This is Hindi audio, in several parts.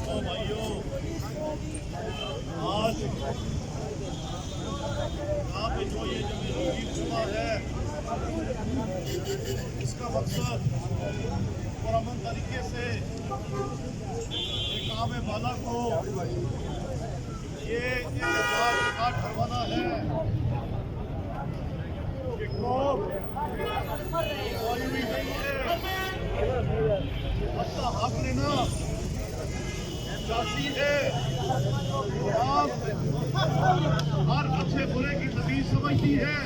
दोस्तों भाइयों, आज यहाँ पे जो ये जमीन जुमा है, इसका मकसद पुरअमन तरीके से काम बाला को ये रिकॉर्ड करवाना है कि कौम कोई भी नहीं है अपना हक लेना चाहती है। आप हर अच्छे बुरे की तमीज समझती है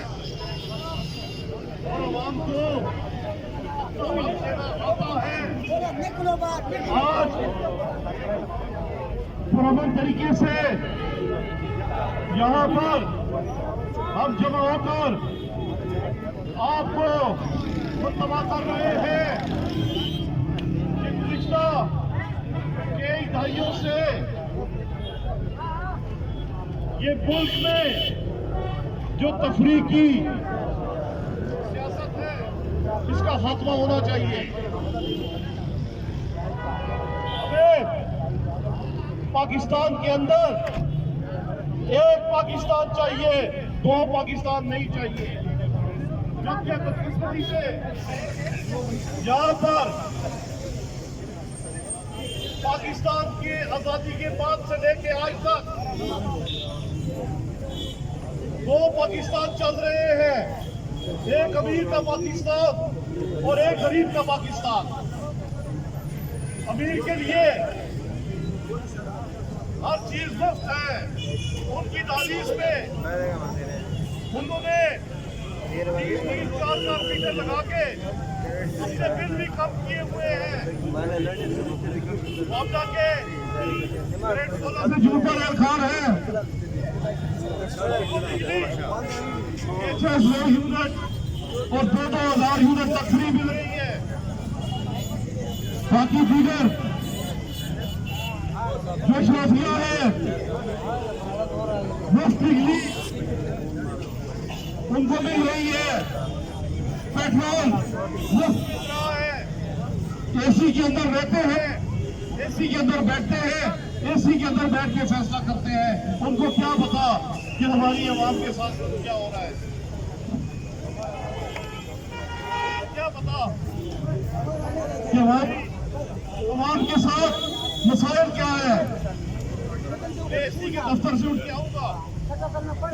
और आवाम को अपना हक देना आता है। आज पुरअमन तरीके से यहाँ पर हम जमा होकर आपको मुतलबा कर रहे हैं कि पिछला कई दहाइयों से ये मुल्क में जो तफरीकी सियासत है इसका खात्मा होना चाहिए। हमें पाकिस्तान के अंदर एक पाकिस्तान चाहिए, दो पाकिस्तान नहीं चाहिए। जबकि बदकिस्मती से यहाँ पर पाकिस्तान की आजादी के बाद से लेके आज तक दो पाकिस्तान चल रहे हैं, एक अमीर का पाकिस्तान और एक गरीब का पाकिस्तान। अमीर के लिए हर चीज मुफ्त है, उनकी दहलीज में उन्होंने 3-4 मीटर लगा के अपने बिल भी कम किए हुए हैं। आपदा के जूता खान है यूनिट और 2,000 यूनिट तक फ्री मिल रही है। बाकी दीगर जो शोफिया है मुफ्त बिजली उनको मिल रही है, पेट्रोल मुफ्त मिल रहा है। एसी के अंदर रहते हैं, एसी के अंदर बैठते हैं, एसी के अंदर बैठ के फैसला करते हैं। उनको क्या पता कि हमारी आवाम के साथ क्या हो रहा है, क्या पता कि हमारी आवाम के साथ मसाइल क्या है। एसी के दफ्तर से उठ के आऊंगा,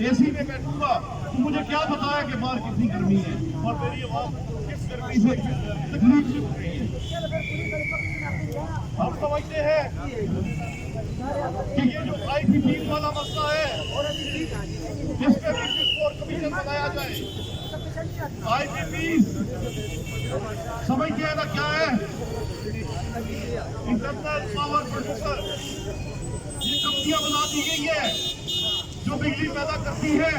एसी में बैठूंगा तो मुझे क्या पता है कि बाहर कितनी गर्मी है और मेरी आवाम किस गर्मी से तकलीफ से उठ रही है। हम समझते हैं कि ये जो IPP वाला मसला है इस पे कमीशन बनाया जाए। IPP समझते हैं ना क्या है, इंटरनल पावर प्रोड्यूसर। ये कंपनियां बना दी गई है जो बिजली पैदा करती है,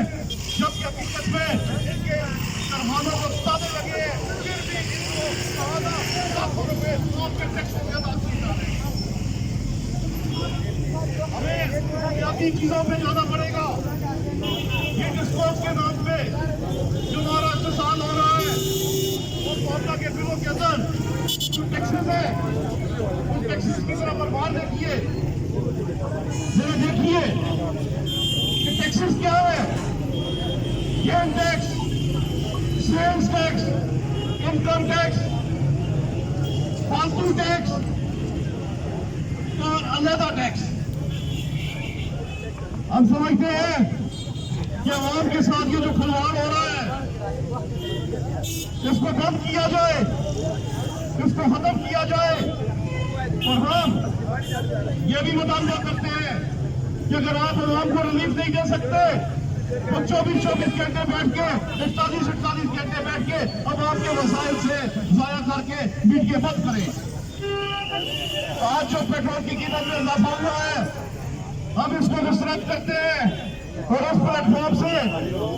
जबकि हकीकत में इनके कारखानों को ताले लगे हैं, फिर भी इनको लाखों रुपए आपके टैक्स में अदा किए जा रहे हैं। हमें बुनियादी चीजों पे जाना पड़ेगा। ये डिस्कोर्स के नाम पे जो हमारा इस्तेमाल हो रहा है और आपदा के बिलों के अंदर जो टैक्सेस है उन टैक्सेस की तरफ बर्बाद देखिए, जरा देखिए कि टैक्सेस क्या है। Gain tax, sales tax, income tax, फालतू टैक्स और अलहदा टैक्स। हम समझते हैं कि आवाम के साथ ये जो खिलवाड़ हो रहा है इसको बंद किया जाए, इसको खत्म किया जाए। और हम ये भी मुतालबा करते हैं कि अगर आप आवाम को रिलीफ नहीं दे सकते तो 24-24 घंटे बैठ के 48-48 घंटे बैठ के आवाम के वसाइल से जाया करके मीडिया बंद करें। आज जो पेट्रोल की कीमत में इजाफा हुआ है हम इसको मुस्तरद करते हैं और उस प्लेटफॉर्म से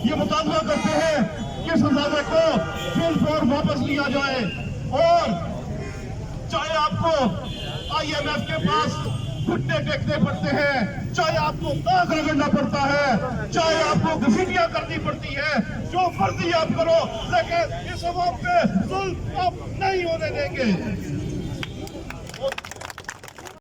ये मुतालबा करते हैं कि इस हजारे को फिल फॉर वापस लिया जाए। और चाहे आपको IMF के पास घुटने टेकने पड़ते हैं, चाहे आपको नाक रगड़ना पड़ता है, चाहे आपको घसीटियां करनी पड़ती है, जो मर्जी आप करो, लेकिन इस आवाम पे जुल्म आप नहीं होने देंगे।